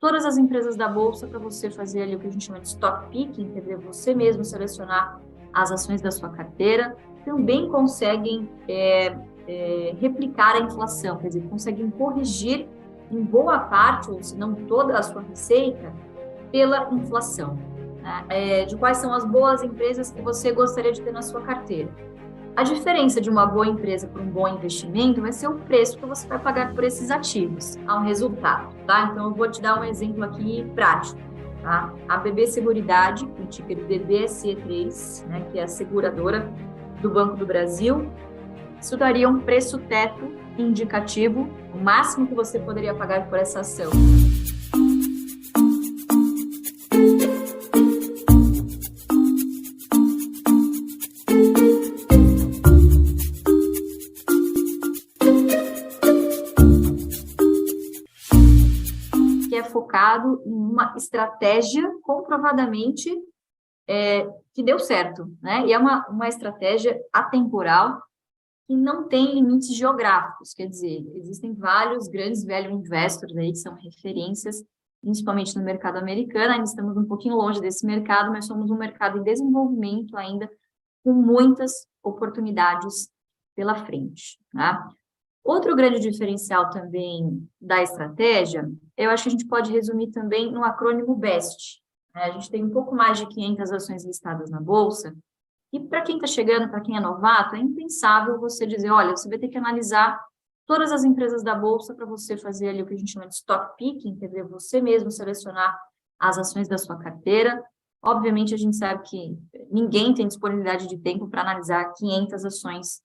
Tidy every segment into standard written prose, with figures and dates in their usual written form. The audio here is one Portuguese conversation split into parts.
todas as empresas da Bolsa para você fazer ali o que a gente chama de stock picking, quer dizer, você mesmo selecionar as ações da sua carteira, também conseguem replicar a inflação, quer dizer, conseguem corrigir em boa parte, ou se não toda a sua receita, pela inflação. Né? De quais são as boas empresas que você gostaria de ter na sua carteira. A diferença de uma boa empresa para um bom investimento vai ser o preço que você vai pagar por esses ativos, ao resultado, tá? Então, eu vou te dar um exemplo aqui prático, tá? A BB Seguridade, o ticker BBSE3, né, que é a seguradora do Banco do Brasil, isso daria um preço teto indicativo, o máximo que você poderia pagar por essa ação. Focado em uma estratégia comprovadamente que deu certo, né? E é uma estratégia atemporal que não tem limites geográficos, quer dizer, existem vários grandes value investors aí que são referências, principalmente no mercado americano, ainda estamos um pouquinho longe desse mercado, mas somos um mercado em desenvolvimento ainda, com muitas oportunidades pela frente, né? Outro grande diferencial também da estratégia, eu acho que a gente pode resumir também no acrônimo BEST. A gente tem um pouco mais de 500 ações listadas na Bolsa, e para quem está chegando, para quem é novato, é impensável você dizer, olha, você vai ter que analisar todas as empresas da Bolsa para você fazer ali o que a gente chama de stock picking, quer dizer, você mesmo selecionar as ações da sua carteira. Obviamente, a gente sabe que ninguém tem disponibilidade de tempo para analisar 500 ações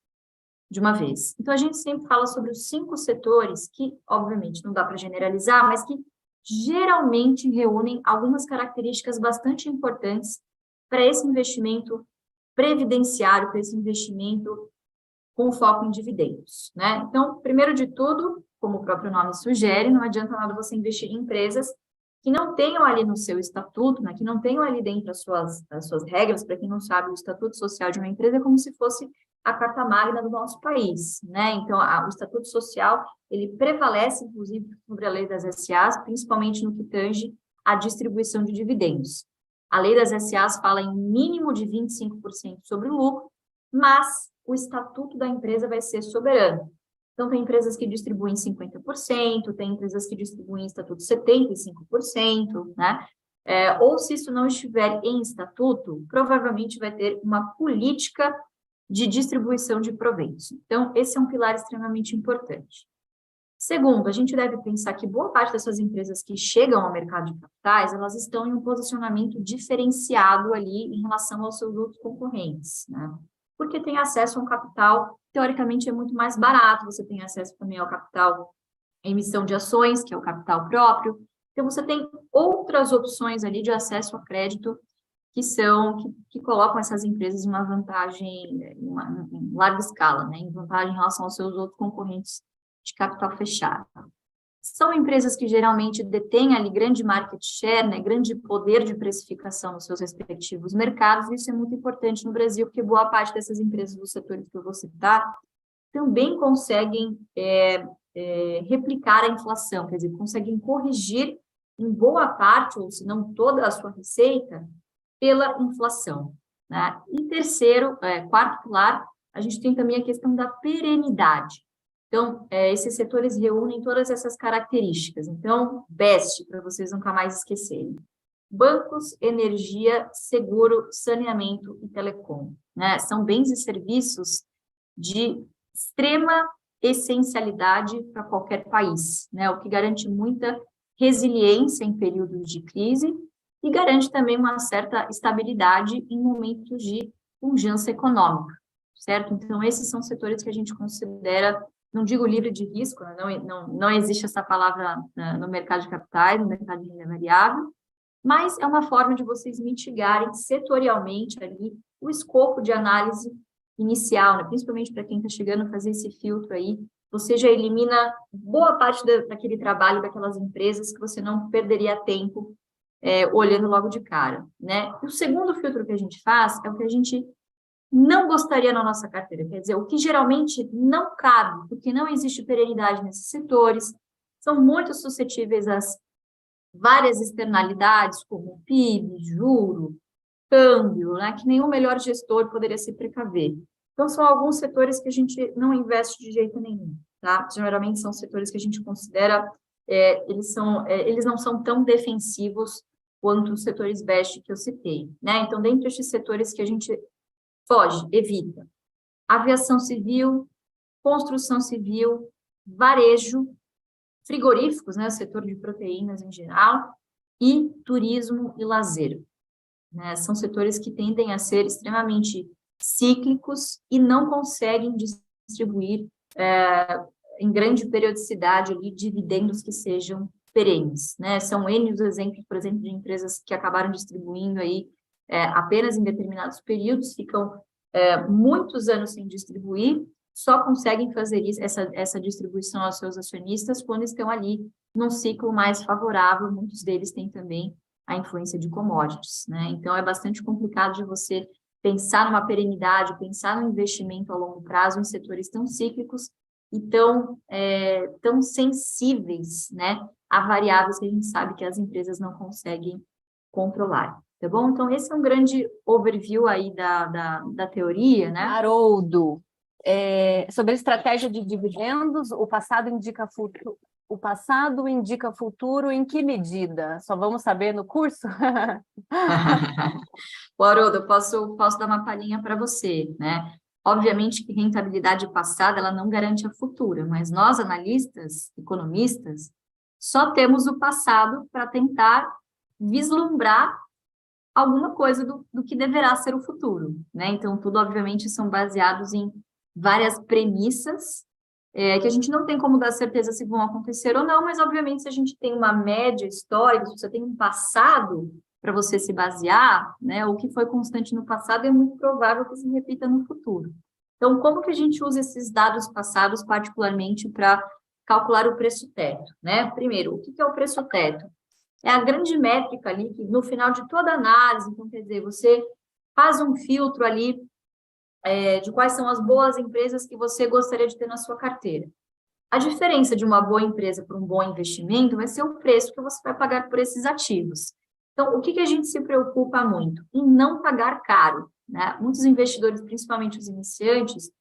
de uma vez. Então, a gente sempre fala sobre os 5 setores que, obviamente, não dá para generalizar, mas que geralmente reúnem algumas características bastante importantes para esse investimento previdenciário, para esse investimento com foco em dividendos, né? Então, primeiro de tudo, como o próprio nome sugere, não adianta nada você investir em empresas que não tenham ali no seu estatuto, né, que não tenham ali dentro as suas regras. Para quem não sabe, o estatuto social de uma empresa é como se fosse a carta magna do nosso país, né? Então, o estatuto social, ele prevalece, inclusive, sobre a lei das SAs, principalmente no que tange à distribuição de dividendos. A lei das SAs fala em mínimo de 25% sobre o lucro, mas o estatuto da empresa vai ser soberano. Então, tem empresas que distribuem 50%, tem empresas que distribuem em estatuto 75%, né? Ou se isso não estiver em estatuto, provavelmente vai ter uma política de distribuição de proventos. Então, esse é um pilar extremamente importante. Segundo, a gente deve pensar que boa parte dessas empresas que chegam ao mercado de capitais, elas estão em um posicionamento diferenciado ali em relação aos seus outros concorrentes, né? Porque tem acesso a um capital, teoricamente, é muito mais barato, você tem acesso também ao capital em emissão de ações, que é o capital próprio, então você tem outras opções ali de acesso a crédito que colocam essas empresas em uma vantagem em larga escala, né? Em vantagem em relação aos seus outros concorrentes de capital fechado. São empresas que geralmente detêm ali grande market share, né, grande poder de precificação nos seus respectivos mercados, e isso é muito importante no Brasil, porque boa parte dessas empresas dos setores que eu vou citar também conseguem replicar a inflação, quer dizer, conseguem corrigir em boa parte, ou se não toda a sua receita, pela inflação, né? E terceiro, quarto pilar, a gente tem também a questão da perenidade. Então, esses setores reúnem todas essas características. Então, BEST, para vocês nunca mais esquecerem. Bancos, energia, seguro, saneamento e telecom, né? São bens e serviços de extrema essencialidade para qualquer país, né? O que garante muita resiliência em períodos de crise e garante também uma certa estabilidade em momentos de pujança econômica, certo? Então, esses são setores que a gente considera, não digo livre de risco, né? Não existe essa palavra no mercado de capitais, no mercado de renda variável, mas é uma forma de vocês mitigarem setorialmente ali o escopo de análise inicial, né? Principalmente para quem está chegando a fazer esse filtro aí, você já elimina boa parte daquele trabalho daquelas empresas que você não perderia tempo olhando logo de cara, né? O segundo filtro que a gente faz é o que a gente não gostaria na nossa carteira, quer dizer, o que geralmente não cabe, porque não existe perenidade nesses setores, são muito suscetíveis às várias externalidades, como PIB, juro, câmbio, né, que nenhum melhor gestor poderia se precaver. Então, são alguns setores que a gente não investe de jeito nenhum, tá? Geralmente são setores que a gente considera, eles não são tão defensivos quanto os setores best que eu citei, né? Então, dentre estes setores que a gente foge, evita, aviação civil, construção civil, varejo, frigoríficos, né, o setor de proteínas em geral, e turismo e lazer, né? São setores que tendem a ser extremamente cíclicos e não conseguem distribuir em grande periodicidade ali dividendos que sejam perenes, né? São N os exemplos, por exemplo, de empresas que acabaram distribuindo aí apenas em determinados períodos, ficam muitos anos sem distribuir, só conseguem fazer isso, essa distribuição aos seus acionistas quando estão ali num ciclo mais favorável. Muitos deles têm também a influência de commodities, né? Então, é bastante complicado de você pensar numa perenidade, pensar no investimento a longo prazo em setores tão cíclicos e tão sensíveis, né, a variáveis que a gente sabe que as empresas não conseguem controlar, tá bom? Então, esse é um grande overview aí da teoria, né? Haroldo, sobre a estratégia de dividendos, o passado indica futuro. O passado indica futuro em que medida? Só vamos saber no curso? Haroldo, eu posso dar uma palhinha para você, né? Obviamente que rentabilidade passada, ela não garante a futura, mas nós, analistas, economistas, só temos o passado para tentar vislumbrar alguma coisa do que deverá ser o futuro, né? Então, tudo, obviamente, são baseados em várias premissas, que a gente não tem como dar certeza se vão acontecer ou não, mas, obviamente, se a gente tem uma média histórica, se você tem um passado para você se basear, né, o que foi constante no passado é muito provável que se repita no futuro. Então, como que a gente usa esses dados passados, particularmente, para calcular o preço teto, né? Primeiro, o que é o preço teto? É a grande métrica ali, que no final de toda análise, então, quer dizer, você faz um filtro ali de quais são as boas empresas que você gostaria de ter na sua carteira. A diferença de uma boa empresa para um bom investimento vai ser o preço que você vai pagar por esses ativos. Então, o que a gente se preocupa muito? Em não pagar caro, né? Muitos investidores, principalmente os iniciantes,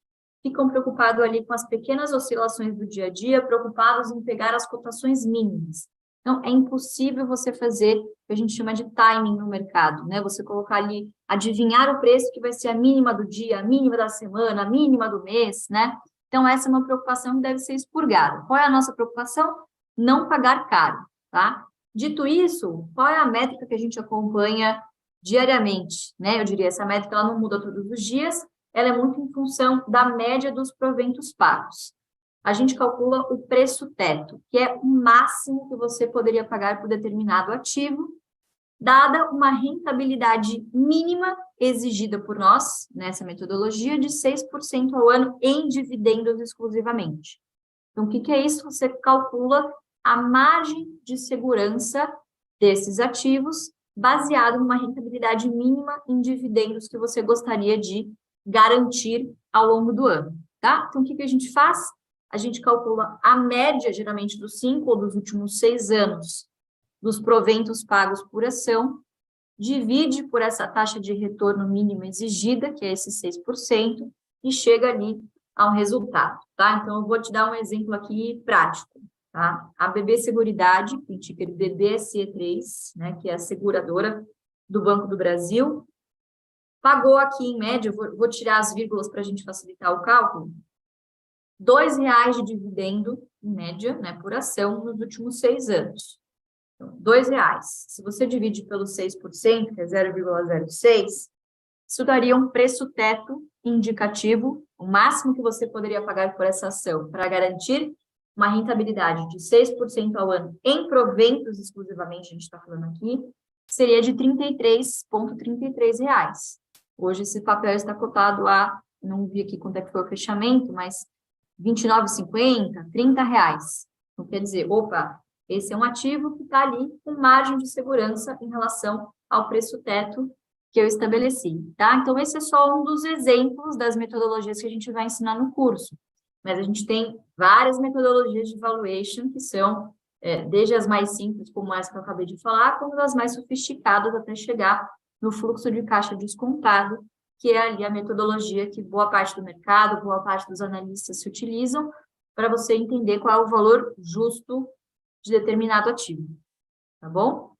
ficam preocupados ali com as pequenas oscilações do dia a dia, preocupados em pegar as cotações mínimas. Então, é impossível você fazer o que a gente chama de timing no mercado, né? Você colocar ali, adivinhar o preço que vai ser a mínima do dia, a mínima da semana, a mínima do mês, né? Então, essa é uma preocupação que deve ser expurgada. Qual é a nossa preocupação? Não pagar caro, tá? Dito isso, qual é a métrica que a gente acompanha diariamente, né? Eu diria, essa métrica ela não muda todos os dias, ela é muito em função da média dos proventos pagos. A gente calcula o preço teto, que é o máximo que você poderia pagar por determinado ativo, dada uma rentabilidade mínima exigida por nós, nessa metodologia, de 6% ao ano em dividendos exclusivamente. Então, o que é isso? Você calcula a margem de segurança desses ativos, baseado numa rentabilidade mínima em dividendos que você gostaria de garantir ao longo do ano, tá? Então, o que a gente faz? A gente calcula a média, geralmente, dos 5 ou dos últimos 6 anos dos proventos pagos por ação, divide por essa taxa de retorno mínima exigida, que é esse 6%, e chega ali a um resultado, tá? Então, eu vou te dar um exemplo aqui prático, tá? A BB Seguridade, que ticker BBSE3, né, que é a seguradora do Banco do Brasil, pagou aqui, em média, vou tirar as vírgulas para a gente facilitar o cálculo, R$ 2,00 de dividendo, em média, né, por ação, nos últimos 6 anos. Então, R$ 2,00. Se você divide pelo 6%, que é 0,06, isso daria um preço teto indicativo, o máximo que você poderia pagar por essa ação, para garantir uma rentabilidade de 6% ao ano em proventos exclusivamente, a gente está falando aqui, seria de R$ 33,33. Hoje esse papel está cotado a, não vi aqui quanto é que foi o fechamento, mas R$ 29,50, R$ 30. Então, quer dizer, opa, esse é um ativo que está ali com margem de segurança em relação ao preço teto que eu estabeleci, tá? Então, esse é só um dos exemplos das metodologias que a gente vai ensinar no curso. Mas a gente tem várias metodologias de valuation que são desde as mais simples, como essa que eu acabei de falar, como as mais sofisticadas, até chegar no fluxo de caixa descontado, que é ali a metodologia que boa parte do mercado, boa parte dos analistas se utilizam, para você entender qual é o valor justo de determinado ativo. Tá bom?